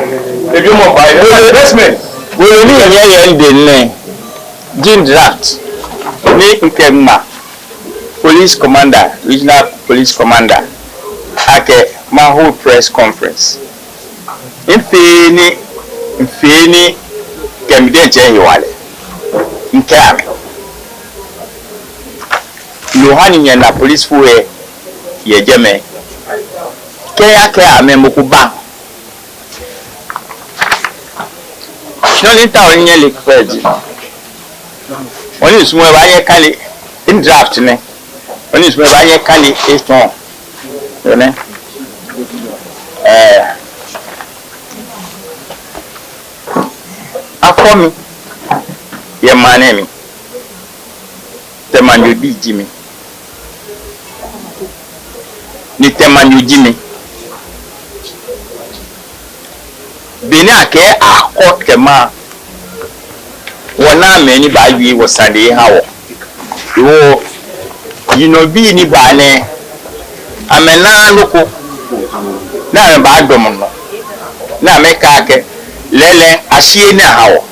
If you want by investment, we need a Jim draft. Make Nkema police commander, regional police commander, ake my whole press conference. Infini kemide jenyi wale. Nkame. Lohani nyana police fuwe yejeme. Kaya memukuba. No nita onye likweji. Oni sumwe baye kali in draft ne. Oni sumwe baye kali eston. Yone. Afomi ye manemi. Tema Mantse Jimmy. Ni Tema Mantse Jimmy. Bini ake akọ kema wana meni ba wi wo sande hawo wo yinobi ni ba ne amena loko na ba dom no na me ka ke lele asie na hawo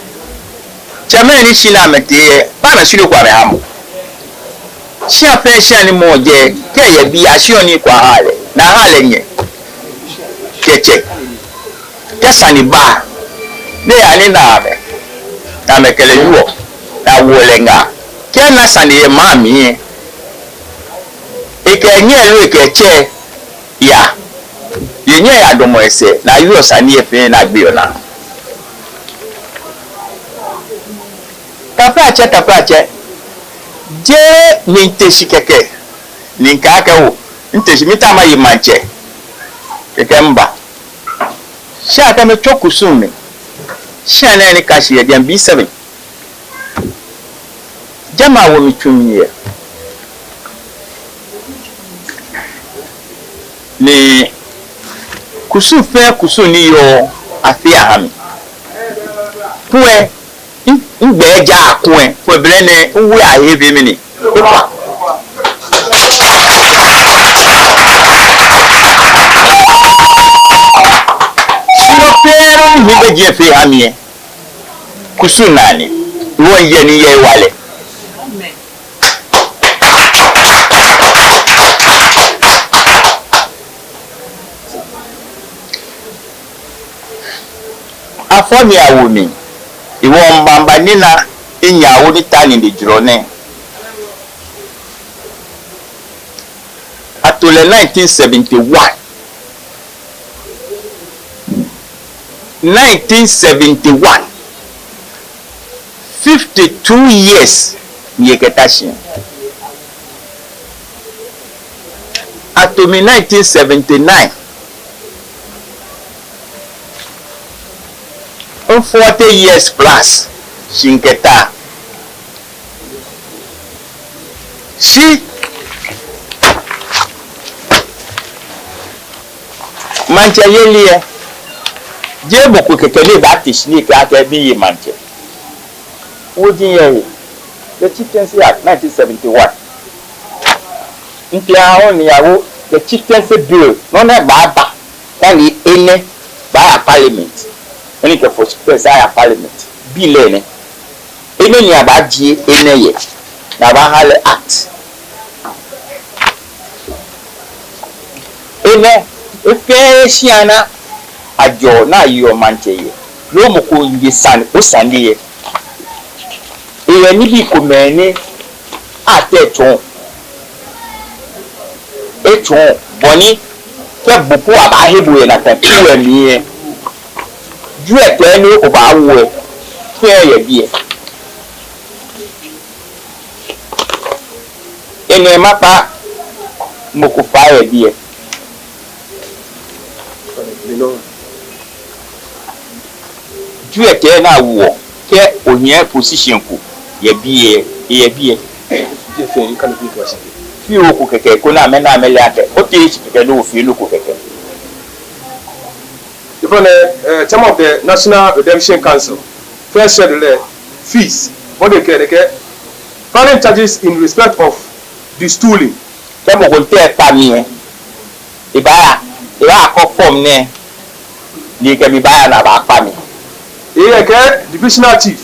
chameni shi na mete ba na shi kwa me hamo shi afa shi ani mo je ke ye bi asie oni kwa hale na hale nye keche kesani ba ne ani na be na mekele yuo na wolenga kena sani ye mami eke nye lu eke che ya yenye ya domo ese na yuo sani ye fe na gbe ona kapache je ni nteshi keke ni nka aka wo nteshi mita ma yi manche keke mba sha aka me choku sunme sha na ni kashi ya diam B7 jama wo mitumi ni kusu fe kusu ni yo afia hami puwe ngbe ja akun fo bele ne nwe aye bi mi ni pepa sino pe ni be je fe hami kusu nani wo ye ni ye wale afomi awumi iwo mbamba nina inyawo ni tani ndi drone atole 1971 52 years yeketashi atomi 1979 40 years plus shinketa si Mantse yelie je boku kekele ba tishni ka ke bi Mantse wodi ye the Chieftaincy Act 1971 mpia on yawo the Chieftaincy bill no na ba tani ene ba parliament any ke for special parliament bill ene ene ni abaji ene ye na ba hale act ene efe shiana ajo na yo Mantse ye lo mo ko ngi san o sande ye e ni bi ko meni ateton eton boni ke buku aba hebu ye na kan tuwe mi ju ete ni o ba wo fe ye bi ene mapa mo ko fa ye bi ju ete na wo ke onye position ku ye bi je fe ni kan bi ko si fi o ku keke ko na me le ate o ti chi keke no fi lu ku keke. Even some of the National Redemption Council first said the fees what they care current charges in respect of the stooling Temo ko te pa mi e ba ko form ne ni ke bi ba na ba pa mi divisional chief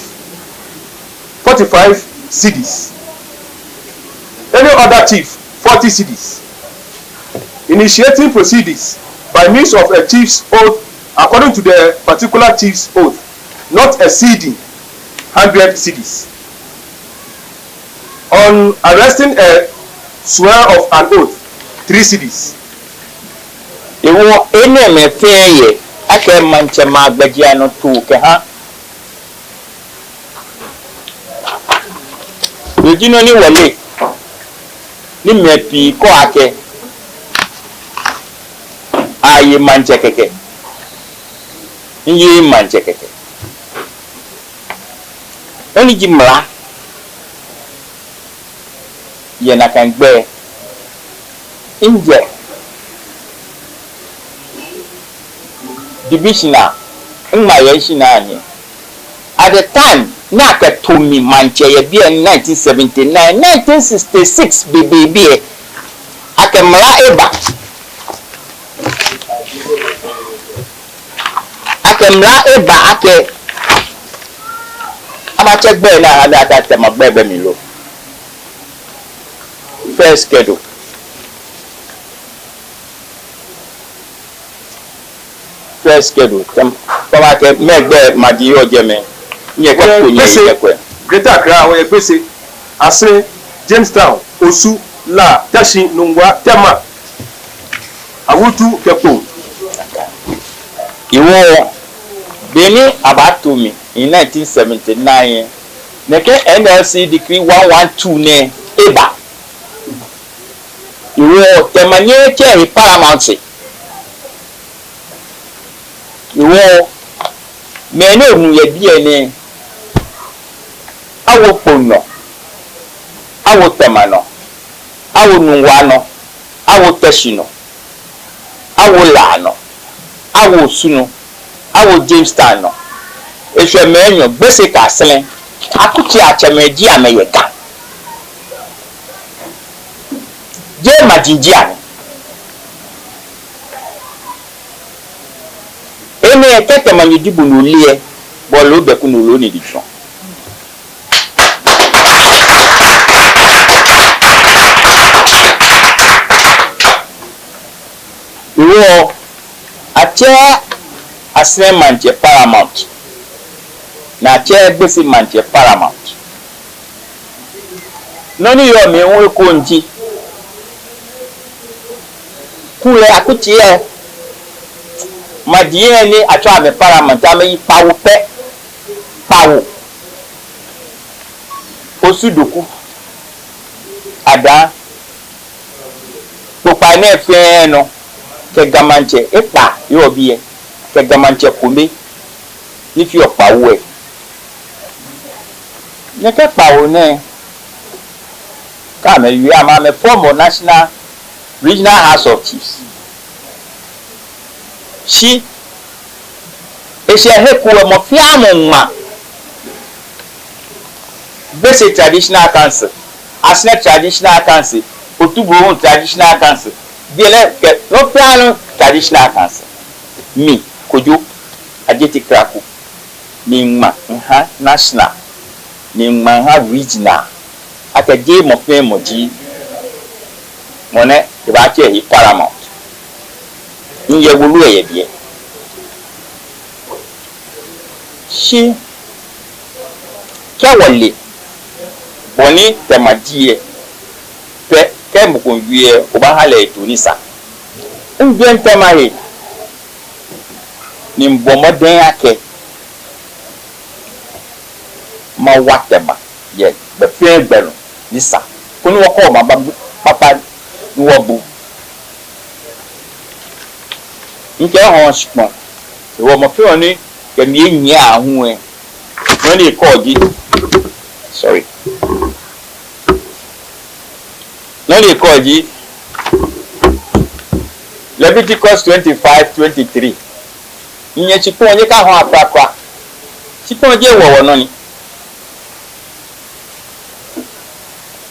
45 cedis. Any other chief 40 cedis. Initiating proceedings by means of a chief's oath according to the particular chief's oath, not exceeding 100 cedis. On arresting a swear of an oath, 3 cedis. Ewo ene me feye ake manche magbajia no tu ke ha. Yojino ni wale ni mepi ko ake aye manche keke. Iye manche keke. Oni jimla ye na kan gbe inje divisional nma ye shina ni at the time na ka to mi manche ye bi en 1979 1966 bibi akemla eba ake amache gbe na ala ta tema gbe mi lo first schedule kama ke megbe madi oje me nye ka ko nye ekwe Greater Accra o epese Ase Jamestown Osu La Tashi Nungwa Tema Awutu Kepo iwo beni about me in 1979 neke NLC decree 112 ne eba iwo temanye che paramount iwo mene onu ye bi ene awo pono awo temano awo nunwano awo teshino awo lano awo suno awo Jamestown no ehwe menyo gbese ka selen akuti achemeji ameyeka je majinjia ene kete manyidibu nulie bolo beku nulo ni dijon iwo ache Ase Mantse paramount na che gbese Mantse paramount noni yo mi won ko nji kule akuti e madie ni atwa me paramount ame pawo pe pawo osudoku ada popa ne fe no ke gamanche epa yo biye ke gamanche kumi ni fi opawo e ne ke pawo ne ka me wi ama me form national regional house of chiefs shi eshe heku e mo fi amoma basic traditional council asne traditional council otubo traditional council biele ke no piano traditional council mi kojo Adjetey Kraku Nii national Nii regional akaje mo fe moji mone e ba che hi paramount nye wulu ye bie shi kawale boni temadie pe kem ko wie o ba hale tunisa ndien temahe ni mbomoden ake ma watema ye be fe gbelu nisa kunu wako ma papa ni wobu nke ho shpon e wo mo fe oni ke mi enyi ahun e no ni ko ji sorry no ni ko ji Leviticus 25:23 inye chipo onye ka ho apakwa chipo je wowo no ni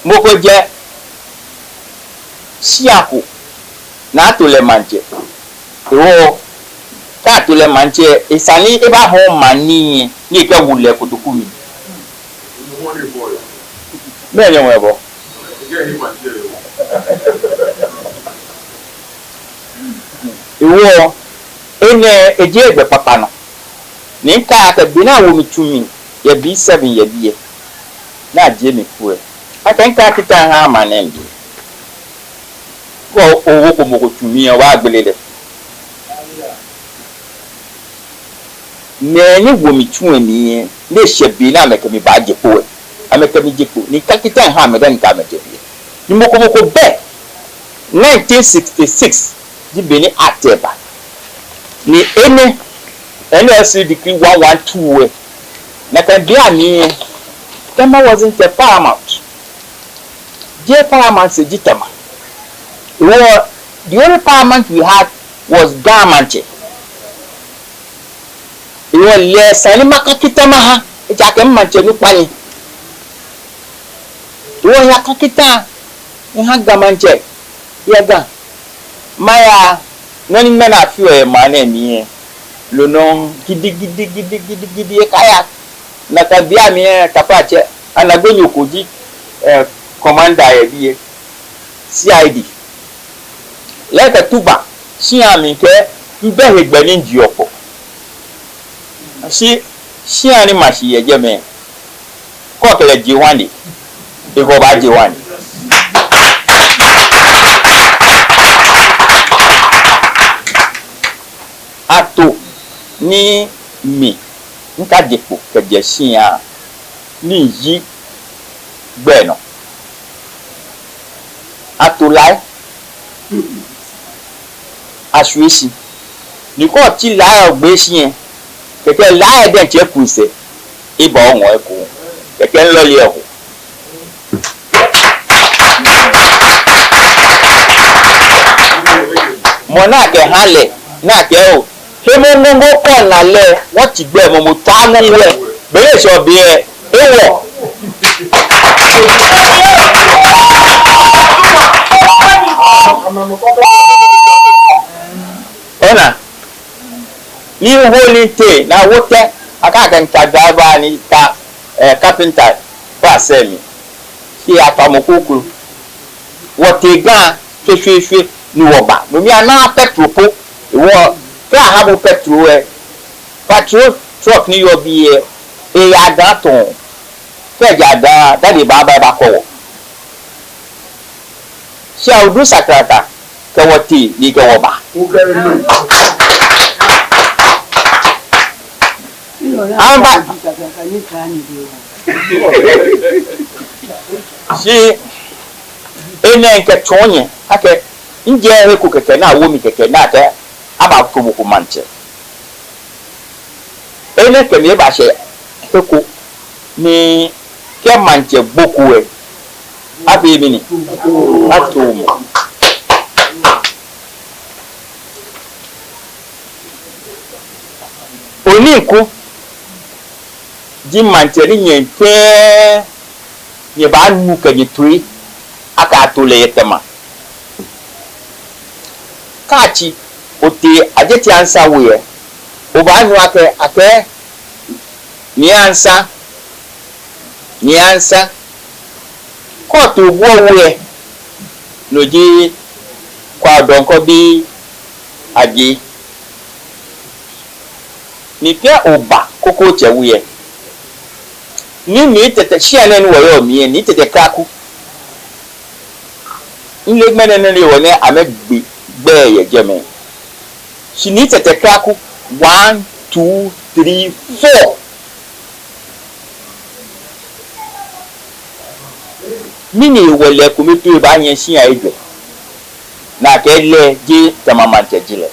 moko je siaku na atole manje wo na to le manche isani e ba ho mani ni ke wule kotoku mi me nye webo iwo ene eje egbe papa no ni ka ka bi na wo mitumi ye bi 7 ye bi na je mi fu e aka nka kita ha manen bi ko owo ko mo ko tumi wa agbelele ne wo mitumi ni le shebi na meka mi ba je po e ameka mi je po ni ka kita ha me dan ka me je bi ni mo ko be 1966 di beni ateba ni ene NLC decree 112 na kan bia ni Tema wasn't a paramount. Dear paramount said Tema. The only paramount we had was Mantse. It was less animaka kitama ha. It's a Mantse no pani. It was a kakita. You had Mantse. Yaga. Maya nani mena fio e mane ni lonon gidi kaya na tabia mi kapache anagonyo koji commander ya biye CID leta tuba si ami ke mbe hegbe ni nji opo si ani mashi ye jeme ko kele jiwani e ko ba jiwani ato ni mi nka depo keje sia ni yi gbe no ato lai asuesi ni ko ti lai ogbe sien keke lai de che kuse ibo won e ko keke nlo ye ho mo na ke hale na ke o Hemongo kon na le wọ́n ti gbé mo ta mo le bele so bi e ewo ona ni woni te na wote aka kan ta driver ni ta carpenter pa semi ki atamokukuru wote gan fefefe ni wo ba mo mi ana petrol po wo ka have petrol truck ni yo bi e ya da ton ke ja da de ba ko sha udu sakrata ke woti ni ke wo ba amba si ene ke tonye ake nje he ku keke na wo mi keke na te aba ko manche ene ke mi ba she ko ni ke manche boku e abi mi ni atumu oni ku di manche ni nyente ni ba nu ke ni tui aka to le Tema kachi ote ajeti ansa we oba nu ake ni ansa ko to bo we loji kwa donko bi aji ni ke oba koko che we ni tete shiane ni wo yo mi ni tete kraku ile menene ni woni amegbe gbe ye jeme she needs a kraku 1 2 3 4 mini wole ko mi pe ba yen si aigbe na ke le je Tema Mantse jile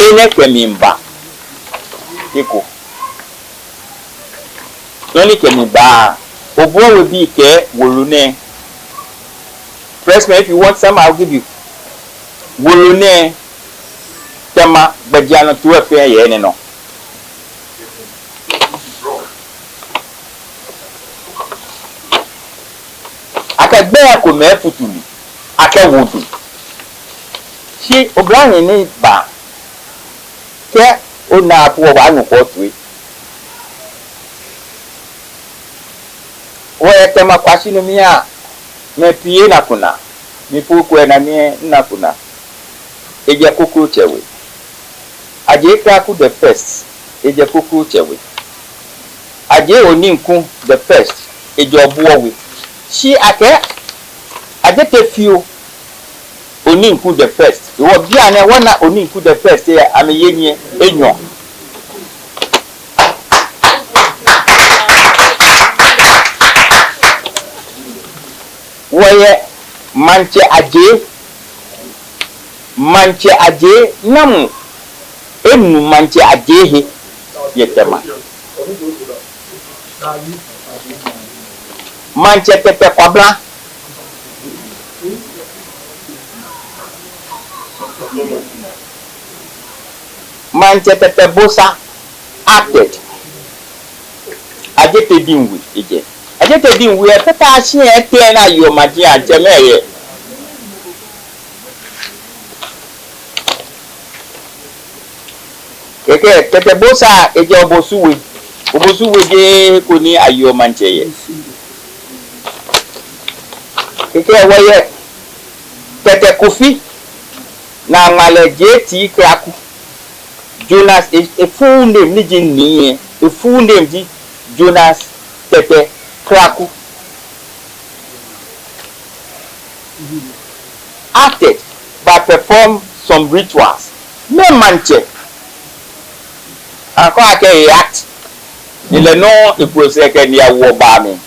ene ke mi mba iko noni ke mi ba obo we bi ke wolune Pressman, if you want some, I'll give you. Wolune Tema Bajana to a fair yen no. I can bear come futuli. ake wudu shi obrani ni ba ke ona apu wa nu ko tu wo Tema kwasi no mia me pie na kuna mi puku na mi na kuna eje kuku chewe Adjetey Kraku the first eje kuku chewe aje oni nku the first eje obuowe shi ake Adjetey fio oni nku the first wo bia na wana oni nku the first ya ameyenie enyo woye Mantse Adjetey namu enu Mantse Adjetey he ye Tema Mantse tete kwabla Mantse tete bosa acted Adjetey dinwi eje Adjetey dinwi tete asin ete na yo maji ajemeye keke tete bosa eje obosuwe je ko ni ayo Mantse ye keke woye tete kofi na Adjetey Kraku Jonas a full name ni jini a full name di Jonas Tete Kraku acted but perform some rituals me Mantse ako ake react ile no iprose ke ni awo ba mi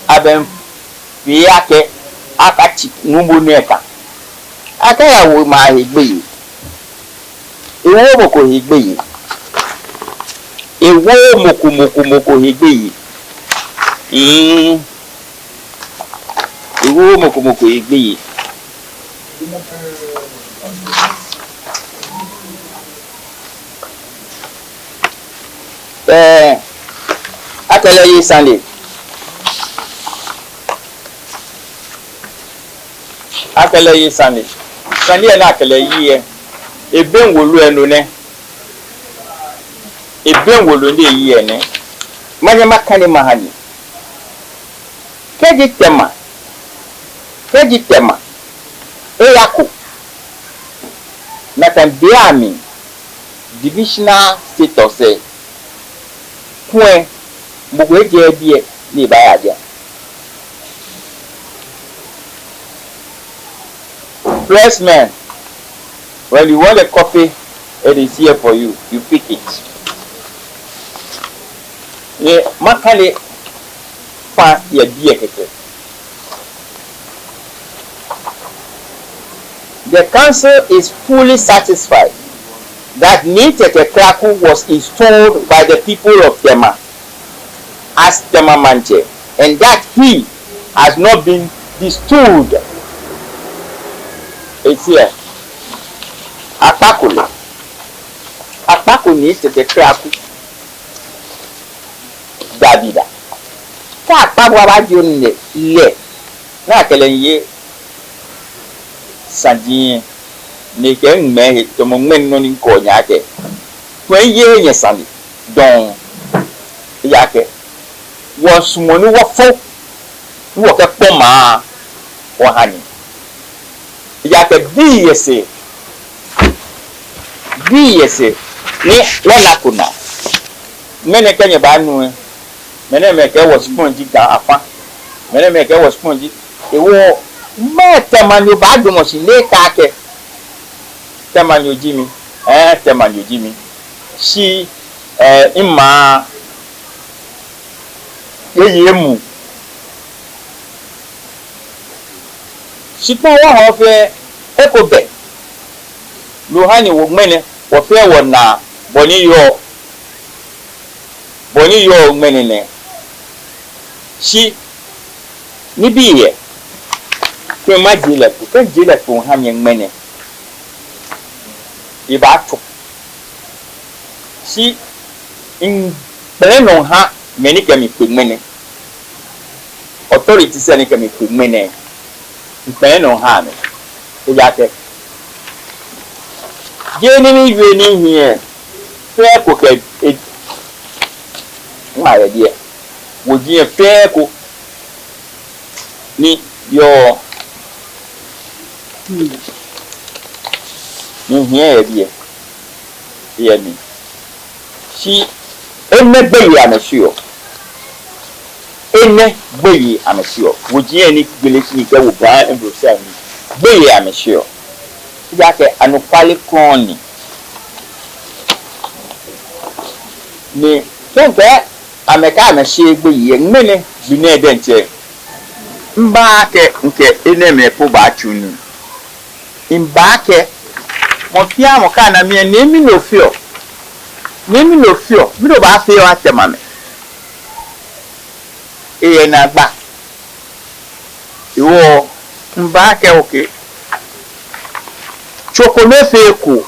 abem fi ake akachi numu neka ake yawo ma hegbe yi ewo moko hegbe yi ewo moko hegbe yi ewo moko hegbe yi akele yi Sunday akele yi Sunday na akele yi e eben wolu enu ne eben wolu ne yi ene manya makane mahali keji Tema eyako na tambiami divisional status kwen mugwe je bie ni baya dia pressman when you want a coffee it is here for you pick it ye makale fa ya bie keke the council is fully satisfied that Nii Adjetey Kraku was installed by the people of Tema as Tema Mantse and that he has not been bestowed. It's here. Apako Nii Adjetey Kraku Davida. Ka apabo abajo nle ile na kele ye sadien ne ke ngme to mo ngmen no ni ko nya ke twen ye nye sami don ya ke wo sumo ni wo fo wo ke poma wo hani ya ke bi yese ni lela kuna mene kenye ba nu mene me ke wo sponge ga afa mene me ke wo sponge ewo Tema ni ba do mo si le ka ke Tema ni ojimi Tema ni ojimi si ima yeye mu si po wa ho fe ekobe lo hani wo mene wo fe wo na boni yo mene ne si ni biye ke majile ko jile ko hanye mene iba to si in beno ha many can be quick money. Authorities any can be quick money. Pen on hand. Exactly. Jenny raining here. Fair cook it. My idea. Would you a fair cook? Need your here, dear. Hear me. She ain't not baby, I'm sure. Ain't baby, I'm sure. Would you any village nigga will buy and will sell me? Baby, I'm sure. Yake anupali koni. Ni kenke ameka ameshe baby mene bine denche. Mbake nke eneme po ba chunu. Mbake mofia moka na mi nemi no fio. Nemi no fio. Mi do ba fio atema me. Eye na gba. Iwo mbake okay. Chokome feko.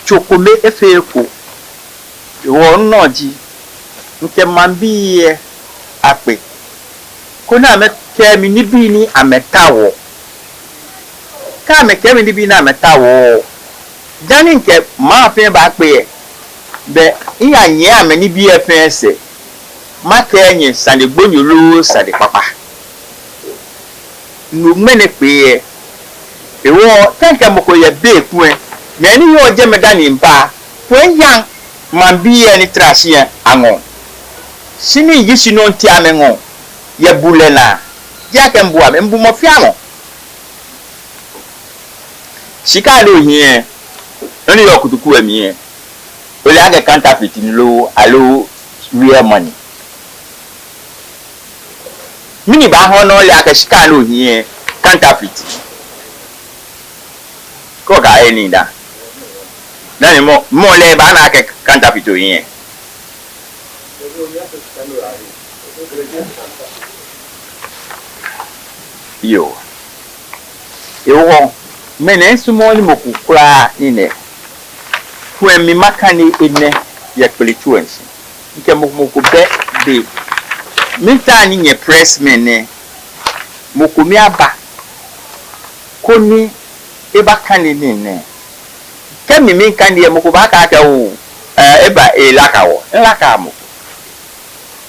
Chokome feko. Iwo noji. Nke mambi ape. Kuna me kemi ni bi ni ametawo. Ka me kemi ni bi na ametawo. Jani nke ma fe ba pe be iya nye ame ni bi efe se. Ma kenye sande gbonyolo sande papa. Nu mene pe ewo tanka moko ye be ku e me ni yo je medani mpa kwen yang mambi ni trasie angon. Sini yisi no nti amengon. Ye bulena ya kembuwa mbu mofiano shikado hie oni yo kutuku emi ole age counterfeit ni lo alo real money mini ba ho no le age shikado hie counterfeit ko ga eni da nani mo le ba na age counterfeit hie yo mene sumoni mokukura ine kwemi makani ine ya spirituality nke mokube de mitani nye pressmen ne mokumi aba koni eba kani ne kemi min kandi ya mokuba ka o eba elaka wo elaka mo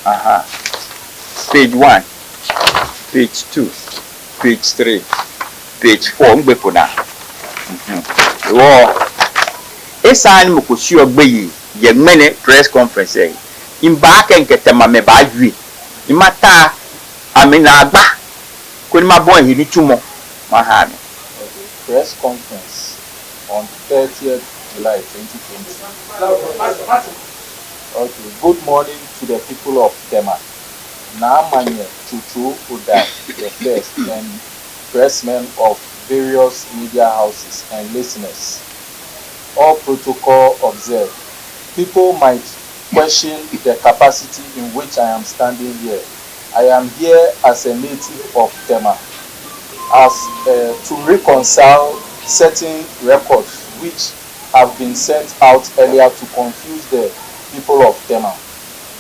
aha page 1 page 2 page 3 page 4 ngbe pona wo esan mukosi ogbeyi ye mene press conference imba ka nketema me ba dwi imata amina agba ko ni mabo ehiri tumo mahani press conference on 30th July 2020. Okay, good morning to the people of Tema. Naamanye Chuchu Uda, the first and pressmen of various media houses and listeners. All protocol observed. People might question the capacity in which I am standing here. I am here as a native of Tema, as to reconcile certain records which have been sent out earlier to confuse the people of Tema.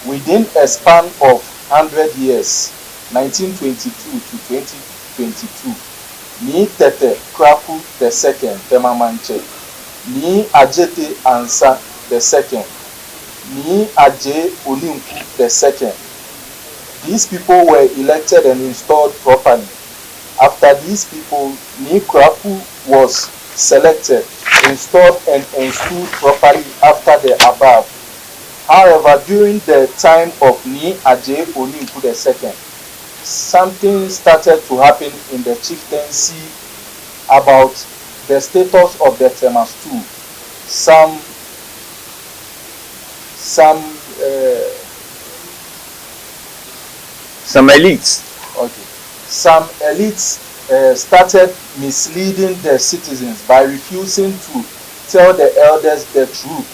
Within a span of 100 years, 1922 to 2022, Nii Adjetey Kraku II, Tema Mantse, Nii Adjetey II, Nii Adjetey II. These people were elected and installed properly. After these people, Nii Kraku was selected, installed and installed properly after the above. However, during the time of Nii Adjetey II, something started to happen in the chieftaincy about the status of the Temas too. Some elites. Okay. Some elites started misleading the citizens by refusing to tell the elders the truth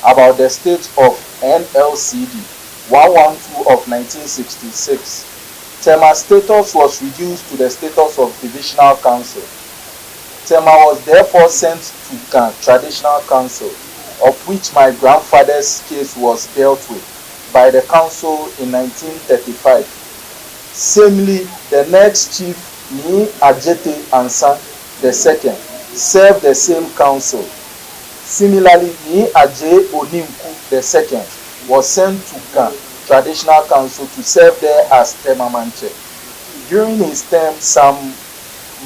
about the state of NLCD 112 of 1966. Tema status was reduced to the status of divisional council. Tema was therefore sent to traditional council, of which my grandfather's case was dealt with. by the council in 1935. Samely, the next chief, Nii Adjetey II, served the same council. Similarly, Nii Adjetey Kraku II was sent to Ga Traditional Council to serve there as Tema Mantse. During his term, some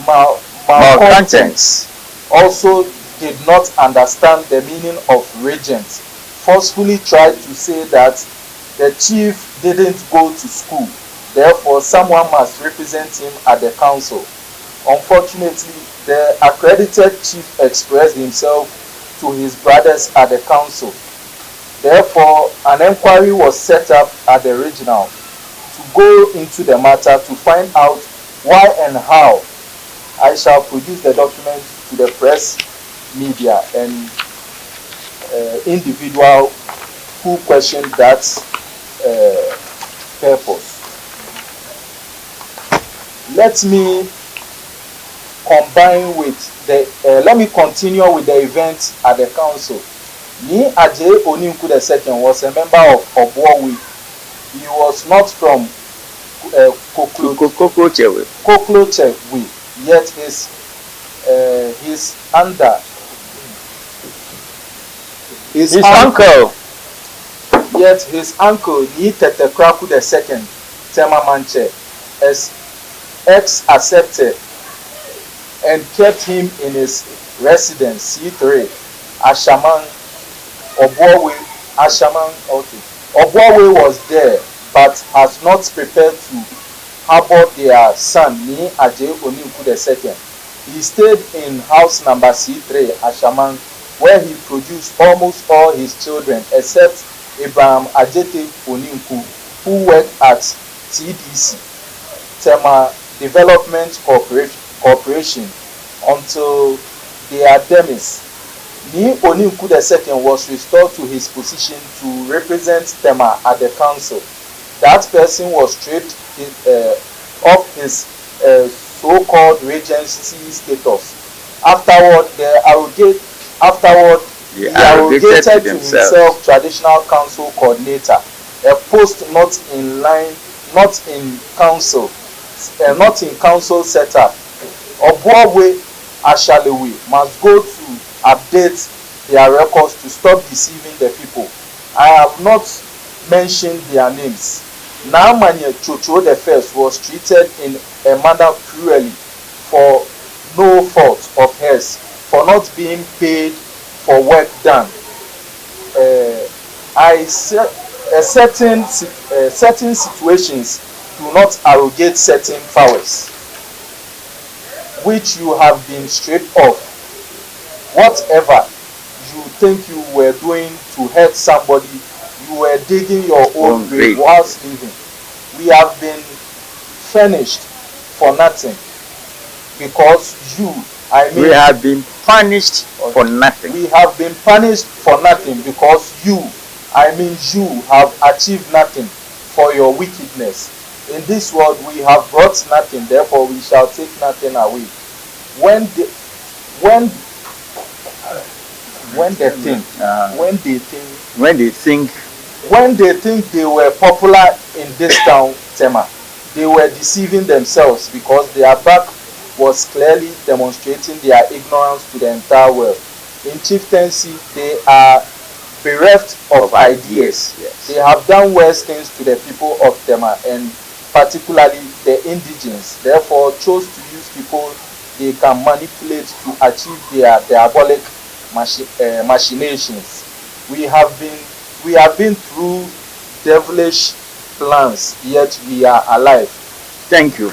malcontents also did not understand the meaning of regent, forcefully tried to say that the chief didn't go to school, therefore someone must represent him at the council. Unfortunately, the accredited chief expressed himself to his brothers at the council. Therefore, an inquiry was set up at the regional to go into the matter to find out why and how. I shall produce the document to the press, media, and individual who questioned that purpose. Let me continue with the events at the council. Nii Adjetey Kraku II was a member of Obuawi. He was not from Koklochewe, yet his uncle, Nii Adjetey Kraku II, Tema Mantse, accepted and kept him in his residence, C3, Ashaman, Obuawi. Obuawi was there, but has not prepared to harbor their son, Nii Adjetey Kraku II. He stayed in house number C3, Ashaman, where he produced almost all his children except Abraham Adjetey Kraku, who worked at TDC, Tema Development Corporation, until their demise. Nii Adjetey Kraku II was restored to his position to represent Tema at the council. That person was stripped of his so-called regency status. Afterward, he arrogated to himself traditional council coordinator, a post not in council setup. Obuawi Ashalewe must go to update their records to stop deceiving the people. I have not mentioned their names. Naamanye Chocho I was treated in a manner cruelly for no fault of hers, for not being paid for work done. Certain situations do not arrogate certain powers, which you have been stripped of. Whatever you think you were doing to hurt somebody, you were digging your own grave whilst living. We have been furnished for nothing because we have been punished for nothing. We have been punished for nothing because you have achieved nothing for your wickedness. In this world we have brought nothing, therefore we shall take nothing away. When they think they were popular in this town, Tema, they were deceiving themselves because their back was clearly demonstrating their ignorance to the entire world. In chieftaincy, they are bereft of ideas. Yes. They have done worse things to the people of Tema, and particularly the indigenous. Therefore, chose to use people they can manipulate to achieve their diabolic machinations. We have been through devilish plans, yet we are alive. Thank you.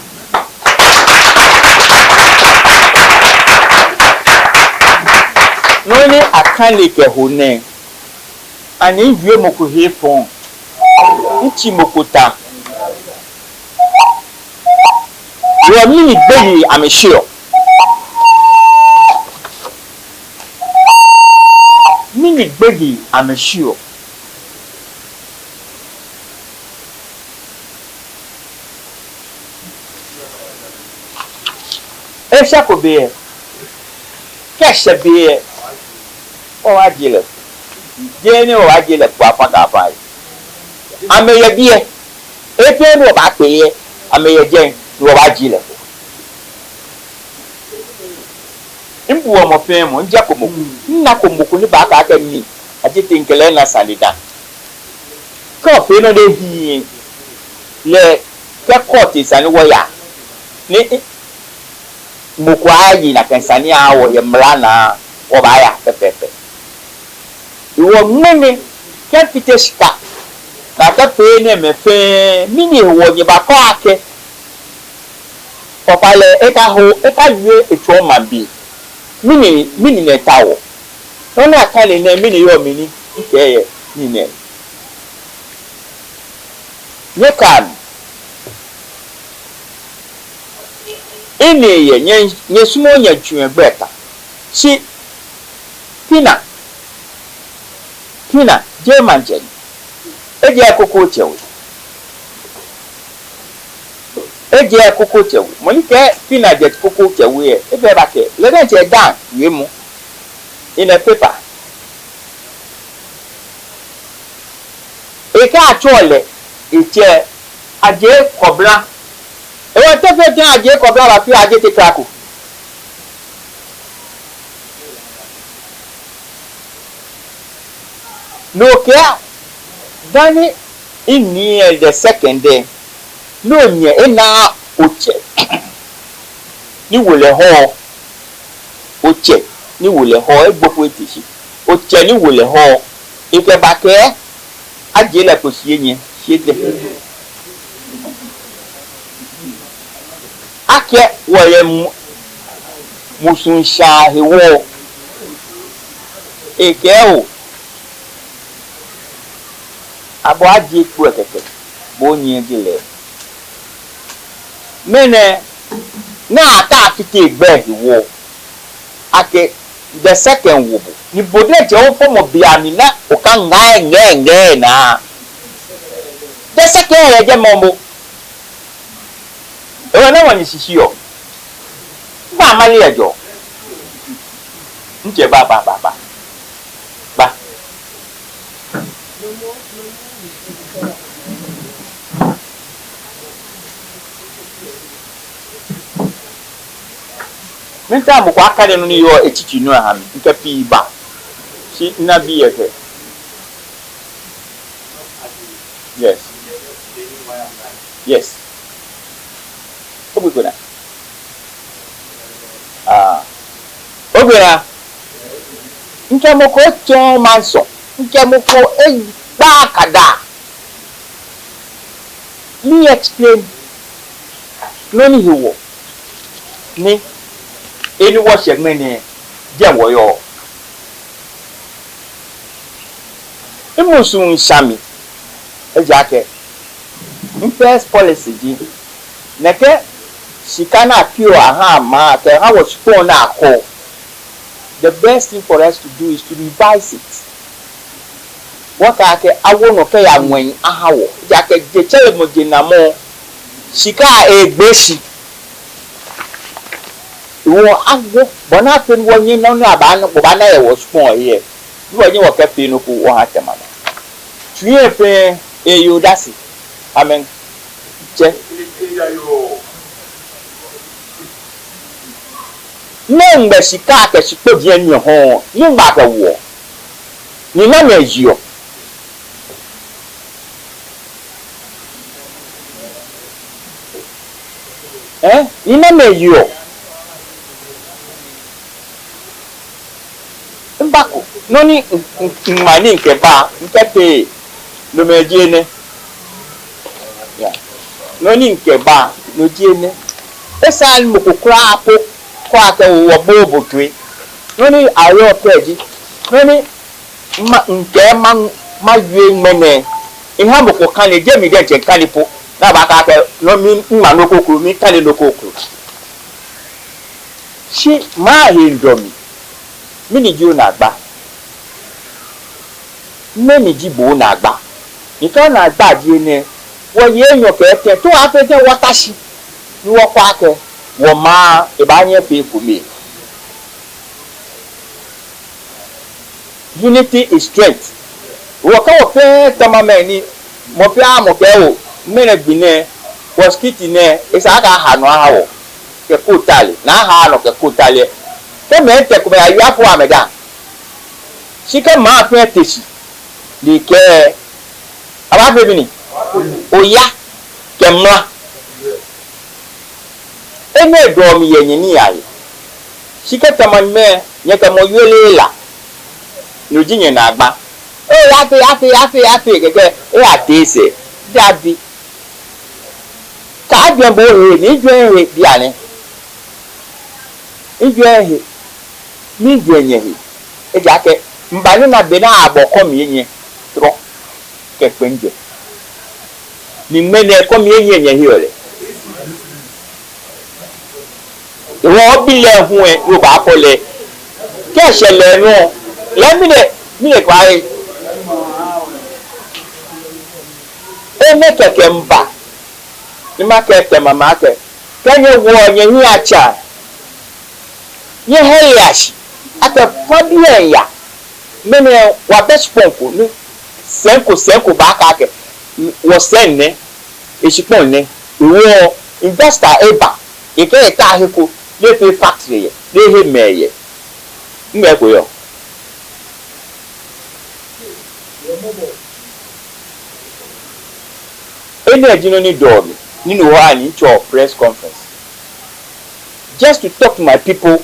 Noni akane ke hone ani vie moko hefon nchi mokota you are mini baby, I'm sure. Mini baby, I'm sure. Esa ko be kesha be o agile jeni o agile kwa paka pai ameye bie epe no ba pe ameye gen no ba jile imbu o mo fe mo nja ko mo na ko mo ko ni ba ka ka ni Adjetey nkele na salida ko fe no de hi le ke court isani wo ya ni mo kwa yi na pensani awo ye mlana o ba ya pepepe iwo ngene ke piteshka na ka pe ne me fe mini wo ni ba ko ake popale e ka yue eto ma bi mini ne tawo ona ka le ne mini yo mini ikeye ni ne ye kan ene ye nye sumo nya twen beta si pina German jen eje akoko chewe moni ke pina jet koko chewe e be ba ke le den che dan we mu in a paper e ka chole e che aje kobra e wa te fe jan aje kobra ba fi Adjetey Kraku no care dani inni the second day no nye ena oche ni wole ho oche ni wole ho egbopo etishi oche ni wole ho ife ba ke ajele ko sie nye siete ake wole musun sha hewo eke o abo aje ku ekeke bo nyi gile mene na ata fiti egbe hiwo ake the second wo ni bode je o fomo bia ni na o kan nge na the second ye je mombo e na wani sisi o ba mali ejo nje ba Minta mo kwa kale no ni yo echichi no ha nka pi ba si na bi ye yes obu na nka mo ko cho manso nka mo ko e ba kada ni explain no ni hiwo ni eni wo segment ni je wo yo imusun sami ejake first policy ji neke sikana pure aha ma ke ha wo spoon na ko the best thing for us to do is to revise it what ake awo no ke ya nwen aha wo jake je chele mo je na mo sika egbeshi wo agwo bona pen wo yin no na ba no ba na ye wo spoon ye wo yin wo ke pe no ku wo ha tema na tuye pe e yo dasi amen che nengbe sika ke sikpo die ni ho yin ba ka wo ni na na ejo ni na na ejo mbako noni mani nke ba nke pe no mejene ya noni nke ba no jene esal mukukura apo kwa ka wo bobo twe noni ayo peji noni nke ma yue mene ihe moko kan le jemi de je kanipo na ba ka ke no mi ma no kokuru mi kale no kokuru shi ma hindomi mini ji na agba mini ji bo na agba ito na agba ji ne wo ye yan ke te to afete watashi ni wo kwa ke wo ma e ba yen pe fu mi unity is strength wo ka wo pe Tema Mantse Mopia mopeo mene bine was kiti ne isaka hanu hawo ke kutali na ha no ke kutali ke mente ko ya yafu ameda shike ma fe teshi li ke aba fe bini oya ke mwa ene do mi yenye ni ayi shike taman me nyeka mo yelela no jinye na agba afi keke atese dabi ka dwen bo he ni dwen he biane idwen he ni dwen ye he e jake mbani na be na aboko mienye tro ke penje ni mene ko mienye nye he ole wo bi le hu e yo ba ko le ke sele no le mi le kwa ene keke mba ni make Tema Mantse kenye wo nye hi acha ye heliash ata fodie ya mene wa besponku ni senko ba ka ke wo senne esipon ne wo investor eba ike ta heko le pe factory ye le he meye ngbe ko yo ene ajino ni do nínú wa ní cho press conference just to talk to my people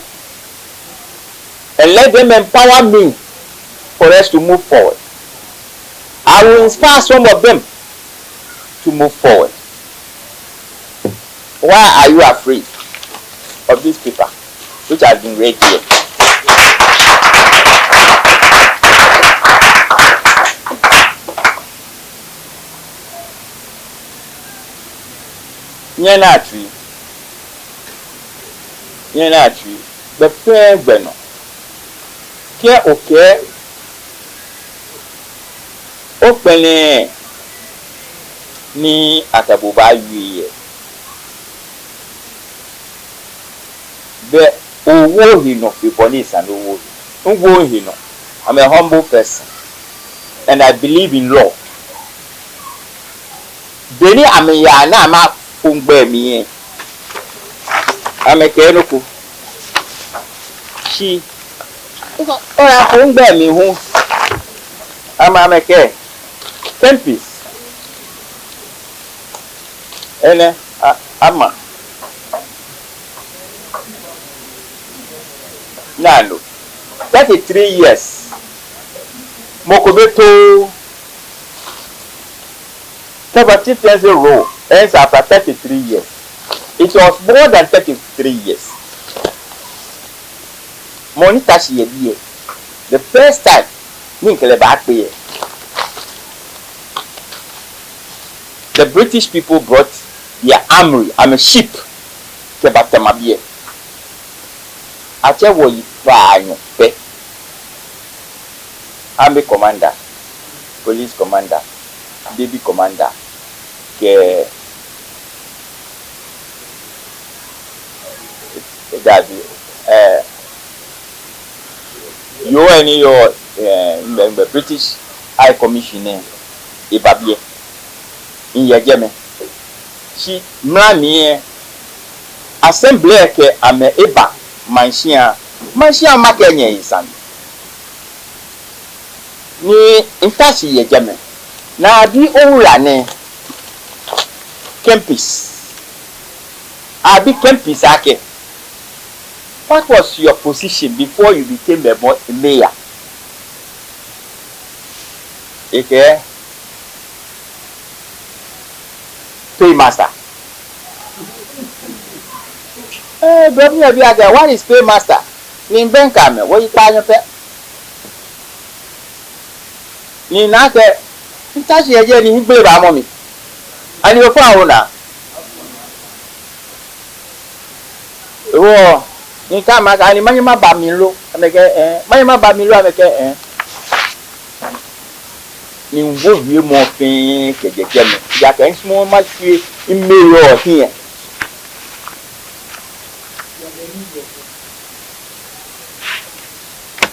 and let them empower me for us to move forward. I will inspire some of them to move forward. Why are you afraid of this paper which has been read here? Nyena atri be fe gbeno ke oke o pele ni atabuba yiye be owo hino people ni san owo hino. I'm a humble person and I believe in law. Beni ameya na ma fungbe mi ameke nuku shi ora fungbe mi hu ama ameke tempis ene ama nalo 33 years mokobeto Chieftaincy role ends after 33 years. It was more than 33 years. Monitor she year. The first time, the British people brought their armory. I'm a ship. Kebatamabie. Ache wo yifanyo pe. Army commander, police commander, baby commander. That you and your the British High Commissioner Ibabie in Yagame. She mani assembly ke ame eba manshia makenye isan ni intashi Yagame na di owura ne campus abi campus ake. What was your position before you became a mayor? Okay. Paymaster. What is paymaster? In Benkame, what you call your pet? Ni nake, touch your journey, he pay by mommy. And your father. Oh. Ni kama ka ni manyima ba mi lo ameke manyima ba mi lo ameke ni wo wie mo fin kejeje me ya kan smo ma fi imelo here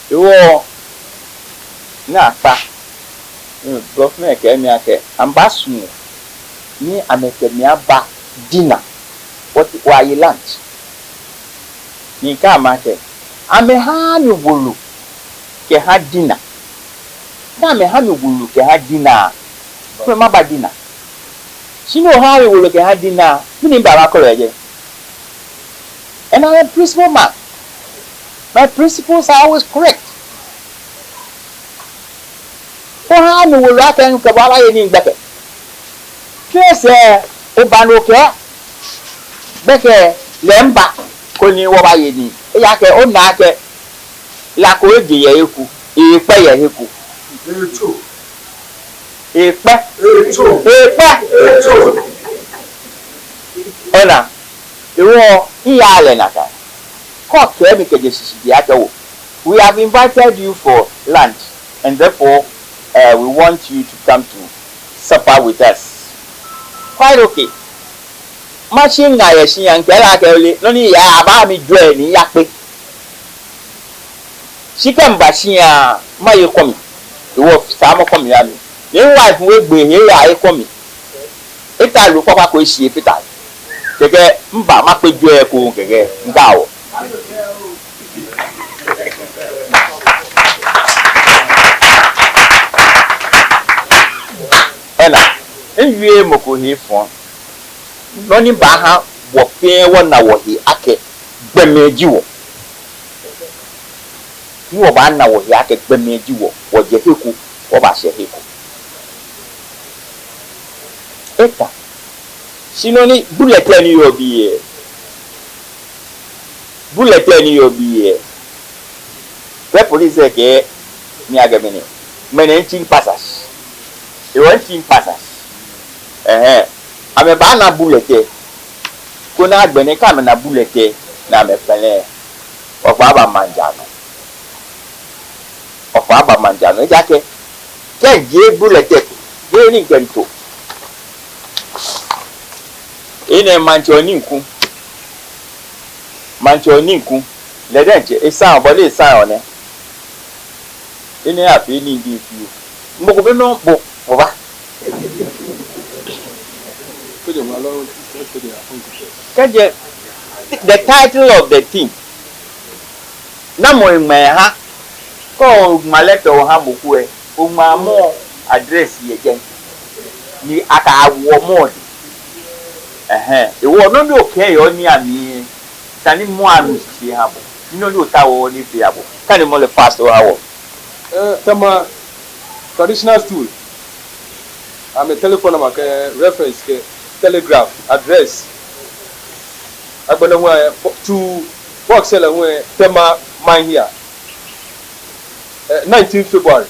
yo na pa Bluff me ake ambasu ni amekemi aba dinner why lunch ni kama ke ameha mi wulu ke ha dinner na ameha mi wulu ke ha dinner ko ma ba dinner sino ha mi wulu ke ha dinner ni baba ko reje and I am a principal man. My principles are always correct. For how you will rock and Kabala in Becker. Yes, Obanoke Becker Lemba Koni Wabayini. Yake Onake Lako de Yaku, a fire hiku. Ona, the war, Ialenaka. We have invited you for lunch, and therefore we want you to come to supper with us. Quite okay. Machine guy, she and Kelly, only about me journey yappe. She can bashia my coming. The wolf, some coming. Your wife will be here. I come. If I look up a she if it I. Take mba makwe joy ko keke ngao. Ena enwie moko hi fon no ni ba ha wo pe wona wo hi ake gbemeji wo ni wo ba na wo hi ake gbemeji wo je heku wo ba she heku eta sinoni bulletin ni obiye the police ke ni agamini menentin passage e wantin passage ame ba na bulletin ko na agbene ka me na bulletin na me pele ofa aba manjano jake ke je bulletin ge ni gento ine manchoni nku ledenche esa obole esa one ine afi ni di fi mboko be no bo oba kaje the title of the thing na mo me ha ko maleto ha boku e o ma mo address ye gen ni aka awo mod ewo no mi okay yo ni ami tani mo ami si habo no ni otawo ni fi habo kan mo le pastor hawo Tema traditional stool. I'm a telephone number reference telegraph address agbona wa to work seller we Tema mine here 19 February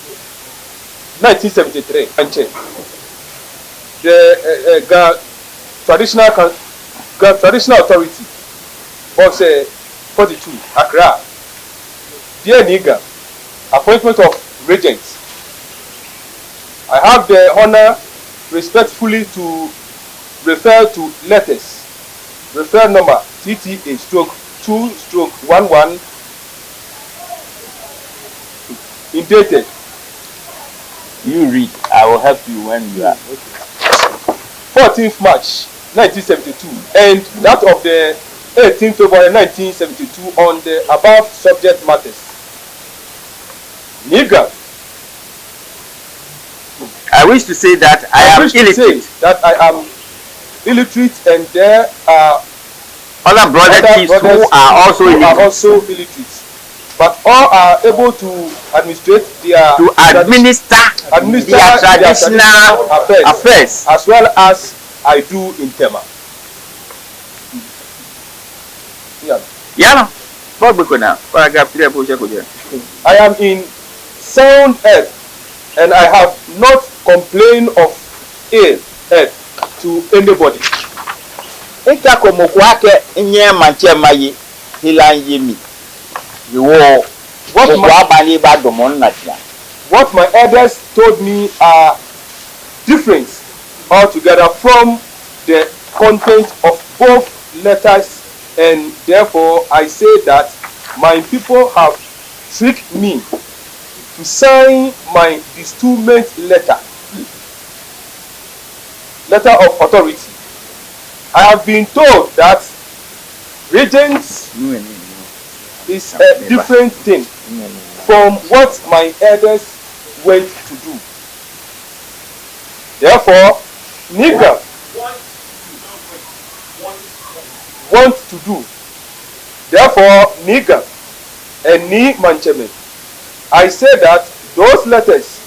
1973 anche the traditional authority box 42 Accra dear Niga appointment of regents. I have the honor respectfully to refer to letters. Refer number TTA/2/11 indated. You read. I will help you when you are. 14th March 1972 and that of the 18th February 1972 on the above subject matters. Nigga. I wish to say that I am illiterate. And there are other brothers who are also illiterate. But all are able to administrate their administer their traditional affairs as well as I do in Tema. Yeah. I am in sound health and I have not complained of ill health to anybody. What my elders told me are different altogether from the content of both letters, and therefore I say that my people have tricked me to sign my bestowment letter of authority. I have been told that regents is a different thing from what my elders went to do. Therefore, nigger want to do. Therefore, nigger and Nii Adjetey, I say that those letters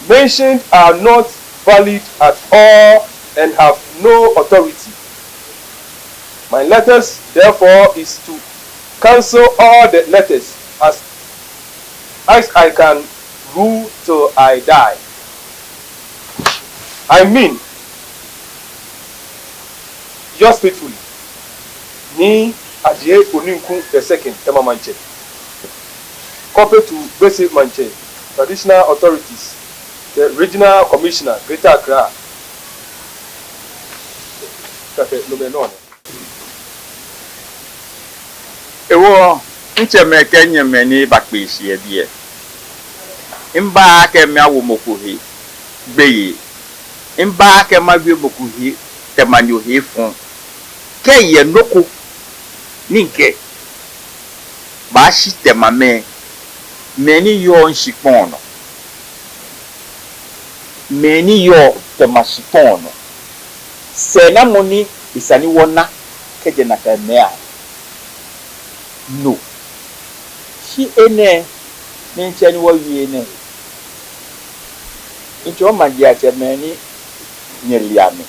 mentioned are not valid at all and have no authority. My letters, therefore, is to cancel all the letters as I can rule till I die. I mean, yours faithfully, Nii Adjetey Kraku II, Tema Mantse. Copy to basic Mantse, traditional authorities, the regional commissioner, Greater Accra. Ewo ncheme kenye meni bakpisi ebie. Imba ke mia wo mokuhi beye. Imba ke mawie mokuhi temanyo hefun. Ke ye noko ninke. Ba shi temame meni yo nshipono. Meni yo temashipono. Sena moni isani wona keje na kamea. No. She ene mention what we ene. Into a magia many nearly army.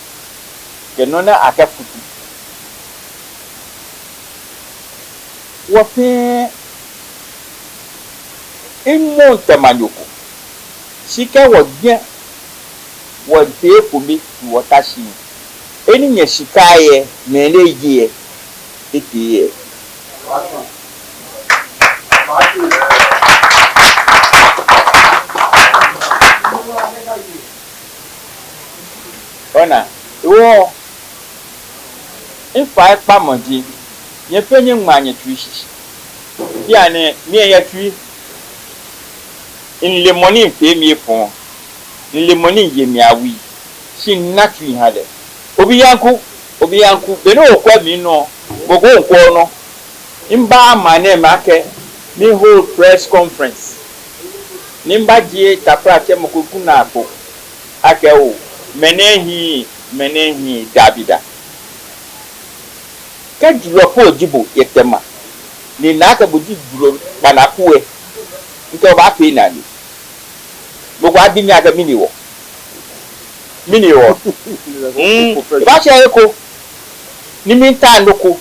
Kenona akafutu. Wafe in Montamanoko. Shika was bien what they could be watashi. Any shikaye mele ye it ye. Ona, wo in five pamoji, ye penny manya twish. Piane, me ya tree in lemoni pay me for in lemoni ye me a wee. She naturally had it. Obiyanku, they don't call me no, but go corner. Imba my name, Ake, me hold press conference. Nimba Jie Taprate Mokukunako, Akeo, Menehi, Dabida. Can't you report Jibu, Yetema? Ninaka Buji Banakue, into Bapinani. But what didn't have a mini-war? Basha Eko, Niminta Loko,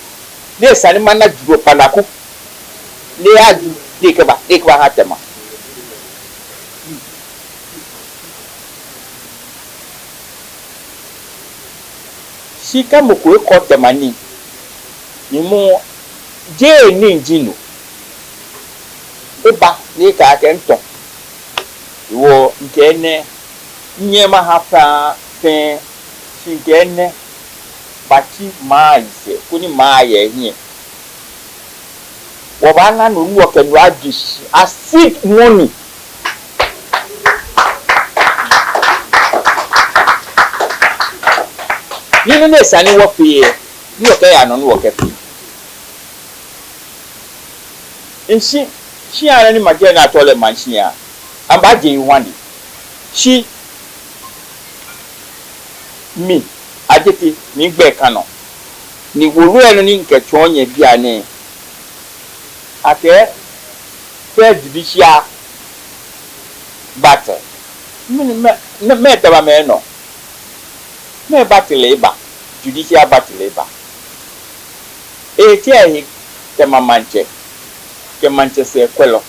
near Sanimana Panaku, near Dekaba Hatema. She come up with the money. You more J. Ninjino. Eba, Nika Kento. You were Gene, Niema Hapa, Fen, Shigene, Bati Maise, Kuni Maya here. Wabana no work and radish, I seek money. You know, Sunny work here. You are non work at me. And she had any magana at all a manchia. I'm bad you one. She me, Adjetey, me becano. Ni wulu ni nkechonye biane. Ake third judicial battle. Me taba me no. Me battle labor, judicial battle labor. He Tema Mantse, Tema Mantse se kwelo.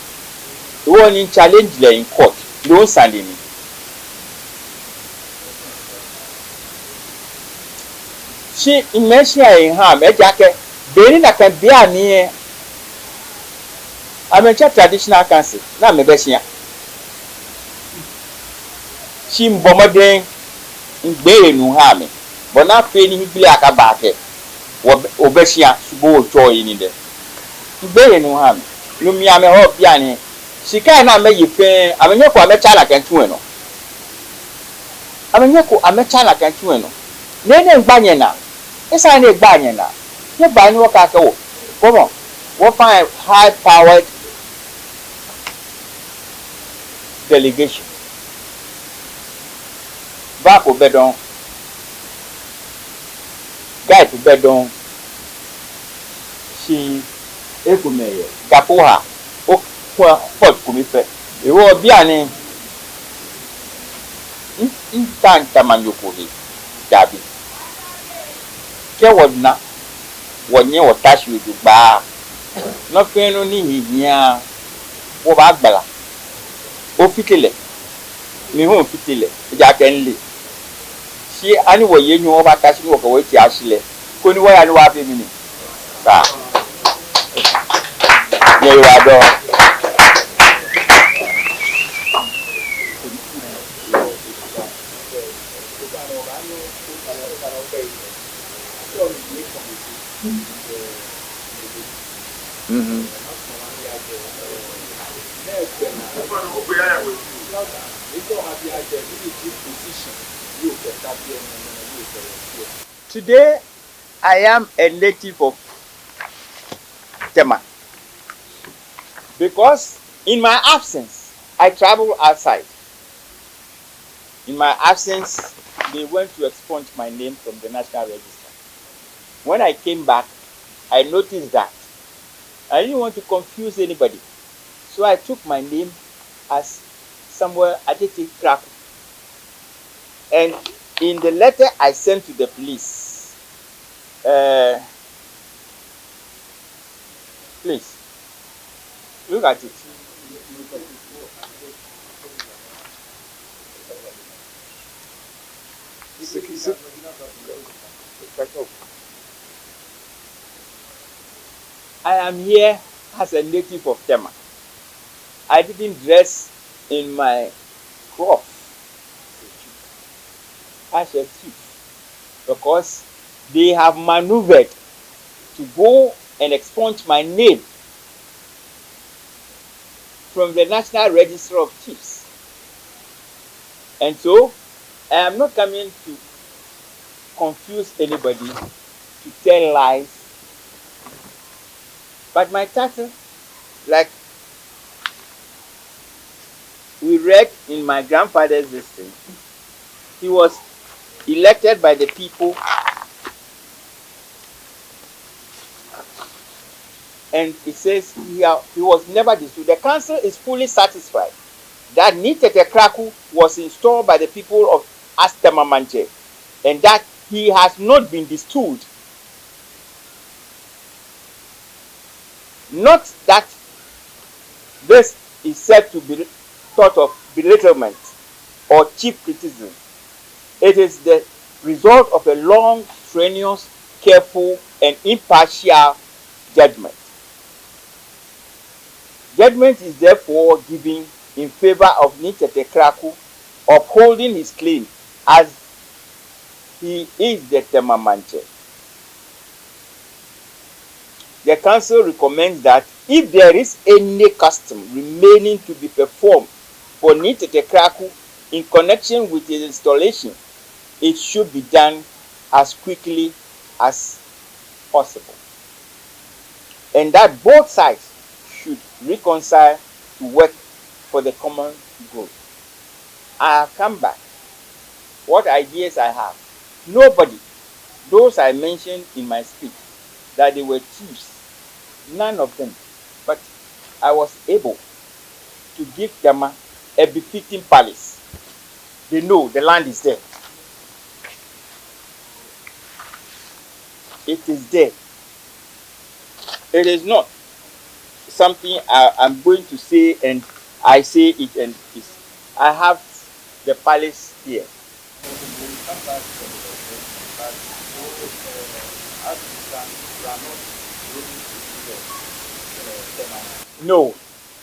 The one in challenge le in court, don't send him. She immersion in harm, Jacke, Benin I can be a near. I'm a traditional council, not me besia. She bombarding in Bay no harm, but not feeling black about it. Obesia, Subo joy in there. Bay no harm. Lumiame or Piani, Sika na me yife amenye ko amecha la kantu no. Amenye ko amecha la kantu no. Ne ngba na. Esa ne gba na. Ye ba ni wo ka ka wo. Come on. What find high powered delegation. Back to bedon. Guy to bedon. She ekumeye. Gapoha. O pot kumife. Ewo bia ni ntanta manyoko hi. Dabi. Ke wodna. Wonye wotashi udugba. No fenu ni hihia. Wo ba gbala. O fitile. Mi ho fitile. Ja kenle. Si ani wo ye nyu ba tashi wo ko we ti asile. Ko ni wo ya ni wa be mi ni. Ba. Ye wa do. Today, I am a native of Tema. Because in my absence, I travel outside. In my absence, they went to expunge my name from the National Register. When I came back, I noticed that I didn't want to confuse anybody. So I took my name as Nii Adjetey Kraku. And in the letter I sent to the police, please, look at it. I am here as a native of Tema. I didn't dress in my crop as a chief because they have maneuvered to go and expunge my name from the National Register of Chiefs. And so I am not coming to confuse anybody, to tell lies. But my title, like we read in my grandfather's listing, he was elected by the people and it says he was never disputed. The council is fully satisfied that Nii Adjetey Kraku was installed by the people of Tema Mantse and that he has not been distilled. Not that this is said to be thought of belittlement or cheap criticism. It is the result of a long, strenuous, careful, and impartial judgment. Judgment is therefore given in favor of Nii Adjetey Kraku, upholding his claim as he is the Tema Mantse. The council recommends that if there is any custom remaining to be performed for Nii Adjetey Kraku in connection with his installation, it should be done as quickly as possible. And that both sides should reconcile to work for the common good. I have come back. What ideas I have? Nobody, those I mentioned in my speech, that they were chiefs, none of them. But I was able to give them a befitting palace. They know the land is there. It is there. It is not something I'm going to say and I say it and it's. I have the palace here. No,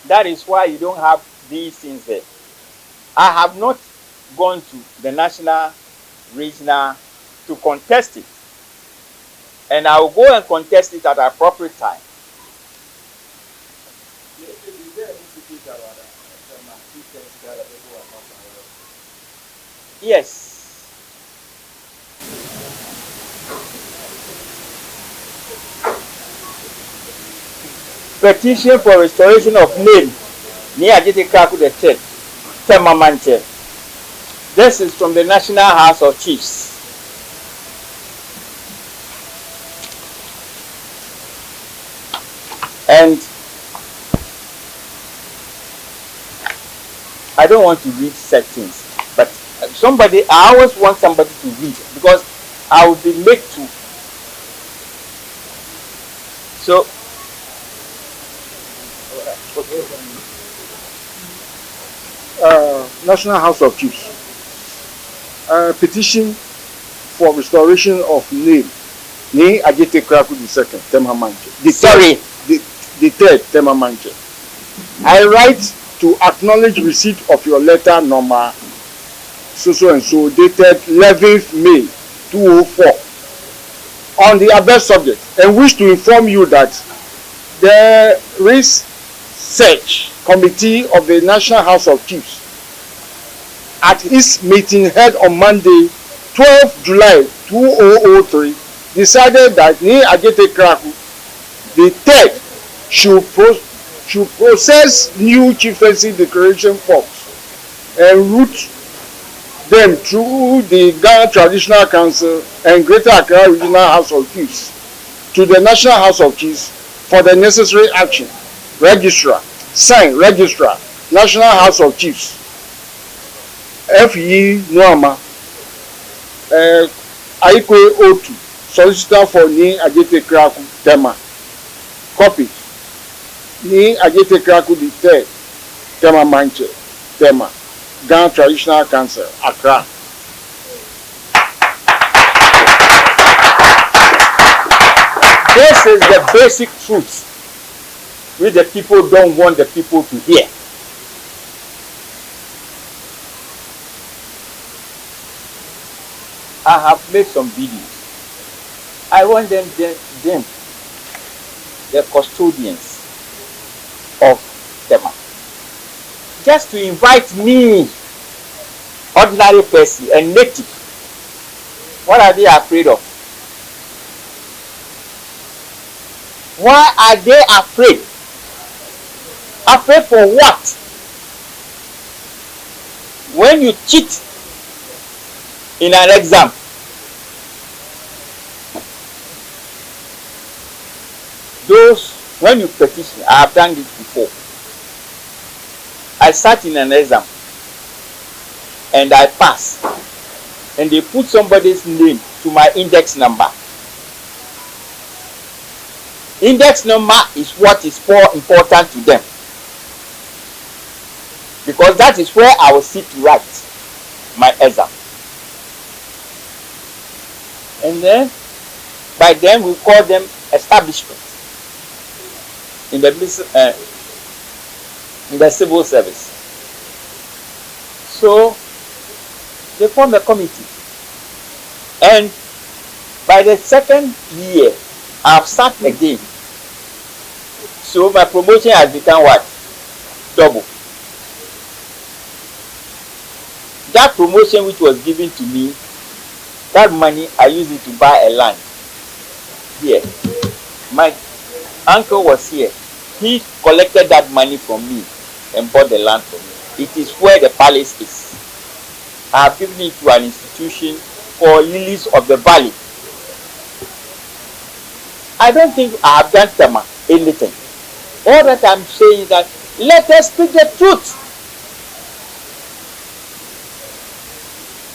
that is why you don't have these things there. I have not gone to the national, regional to contest it. And I will go and contest it at an appropriate time. Yes. Petition for restoration of name. Nii Adjetey Kraku III. Tema Mantse. This is from the National House of Chiefs. And I don't want to read sections, but I always want somebody to read, because I will be made to. So, National House of Chiefs. Petition for restoration of name. Nii Adjetey Kraku II, Tema Mantse. The third, Tema Mantse. I write to acknowledge receipt of your letter number so and so, dated 11th May 2004, on the above subject, and wish to inform you that the research committee of the National House of Chiefs, at its meeting held on Monday, 12 July 2003, decided that Nii Adjetey Kraku III should process new chieftaincy declaration forms and route them through the Ghana Traditional Council and Greater Accra Regional House of Chiefs to the National House of Chiefs for the necessary action. Registrar, sign, Registrar, National House of Chiefs. F.E. Nuama, Aikwe O2, Solicitor for Nii Adjetey Kraku Tema. Copy. Nii Adjetey Kraku III, Tema Mantse, Tema, Ghana Traditional Council, Accra. this is the basic truth which the people don't want the people to hear. I have made some videos. I want them, the custodians of Tema, just to invite me, ordinary person, a native. What are they afraid of? Why are they afraid? Afraid for what? When you cheat in an exam, when you petition, I have done this before. I sat in an exam and I passed, and they put somebody's name to my index number. Index number is what is more important to them, because that is where I will sit to write my exam. And then, by then we call them establishment in the civil service. So they form a committee, and by the second year I've sat again. So my promotion has become what? Double. That promotion which was given to me, that money I used it to buy a land here. My uncle was here. He collected that money from me and bought the land for me. It is where the palace is. I have given it to an institution for lilies of the valley. I don't think I have done Tema anything. All that I'm saying is that let us speak the truth.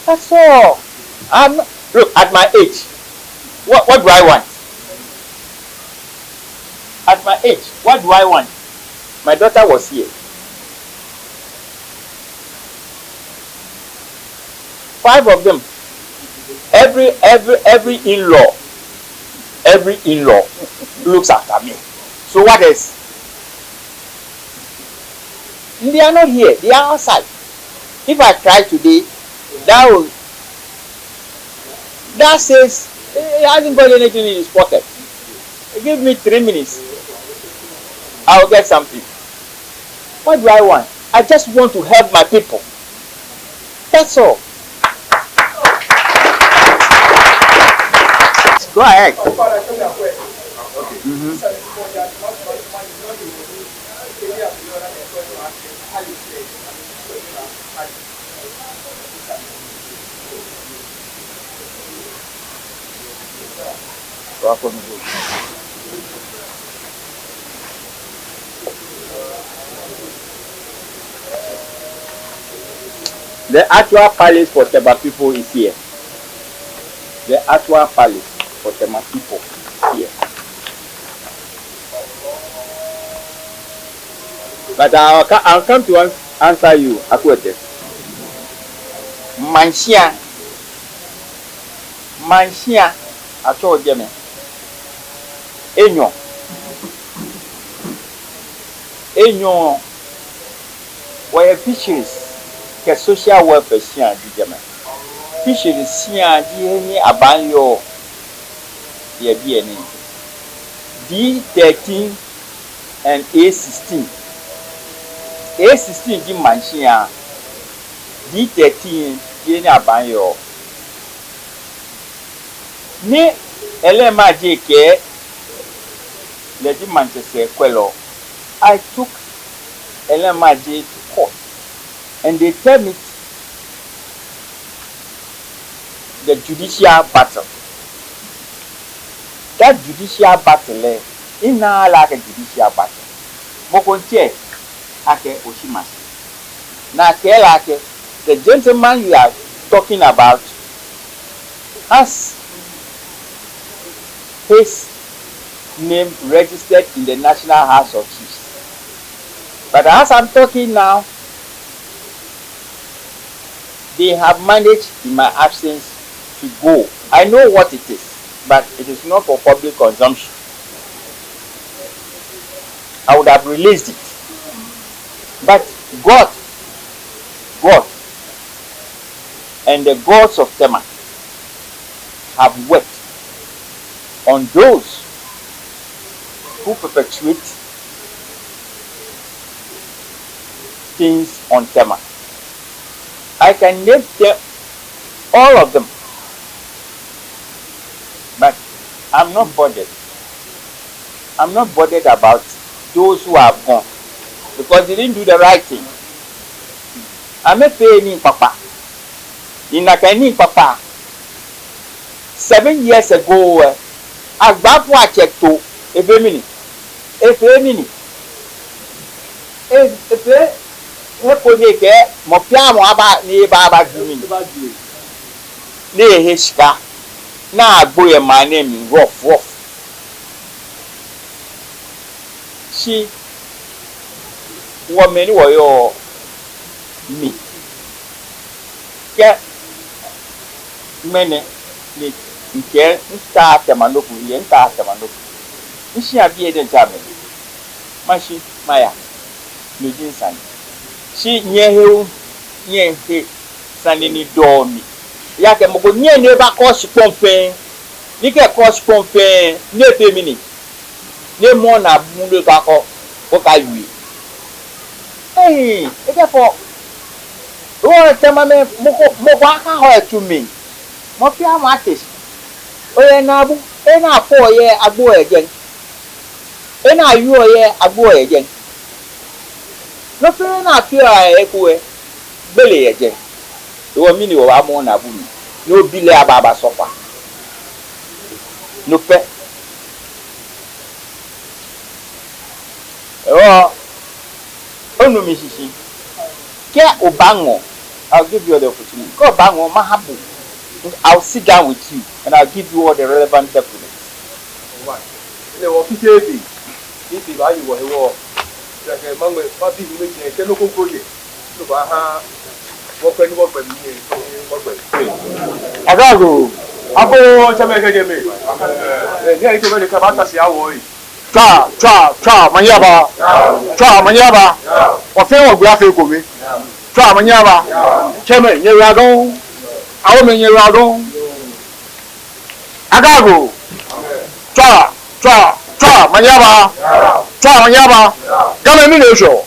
That's all. Look, at my age, what do I want? At my age, what do I want? My daughter was here. 5 of them. Every in-law looks after me. So what else? They are not here. They are outside. If I cry today, that says he hasn't got anything in his pocket. Give me 3 minutes. I'll get something. What do I want? I just want to help my people. That's all. Go ahead. The actual palace for Tema people is here. The actual palace for Tema people is here. But I'll come to answer you, Akwete. Mansia, I told you, Enyo, where fisheries, ke social welfare siya di jama. Fisheries siya di any abanyo ye bi D13 and A16. A16 di mansia. D13 di any abanyo. Ni elema je ke le di Manchester kwelo. I took elema je to court. And they tell me the judicial battle. That judicial battle is not like a judicial battle. Mokonche ake oshimasi. Na ke like the gentleman you are talking about has his name registered in the National House of Chiefs. But as I'm talking now, they have managed in my absence to go. I know what it is, but it is not for public consumption. I would have released it. But God, and the gods of Tema have worked on those who perpetuate things on Tema. I can name them, all of them, but I'm not bothered. I'm not bothered about those who have gone because they didn't do the right thing. I'm a paying papa. In a papa. 7 years ago, I got what check to every minute. Ke mo pia mo aba ni baba dumi ni heshika na agboye ma name rough she woman wo yo mi ke mene ni nke nta Temanoku ye nta Temanoku nshi abi eden jame mashi maya no jinsan she nyehe sanini domi yake moko nye ne ba ko shipomfen ni ke ko shipomfen ne femini ne mo na mulo ba ko ka wi therefore o Tema me moko aka ho etumi mo fi am artist o ye na bu e na fo ye agbo ejen e na yu o ye agbo ejen no fe na pia ekwe gbele eje wo mi ni wo wa mo na bu mi no bile ababa sofa no fe onu mi sisi ke obango I'll give you the opportunity ko obango mahabu I'll sit down with you and I'll give you all the relevant documents. Right. Le wo kitebi ibi ba yi wo hewo ke mangwe pa bi mi je ke no ko ye no ba ha wo pe ni wo pe mi ni wo pe agago abo chama ke me ni ai to be ka ba ta si awo yi cha manyaba o fe wo gba fe ko mi cha manyaba cheme nye ra don awo me nye ra don agago cha manyaba gama mi le so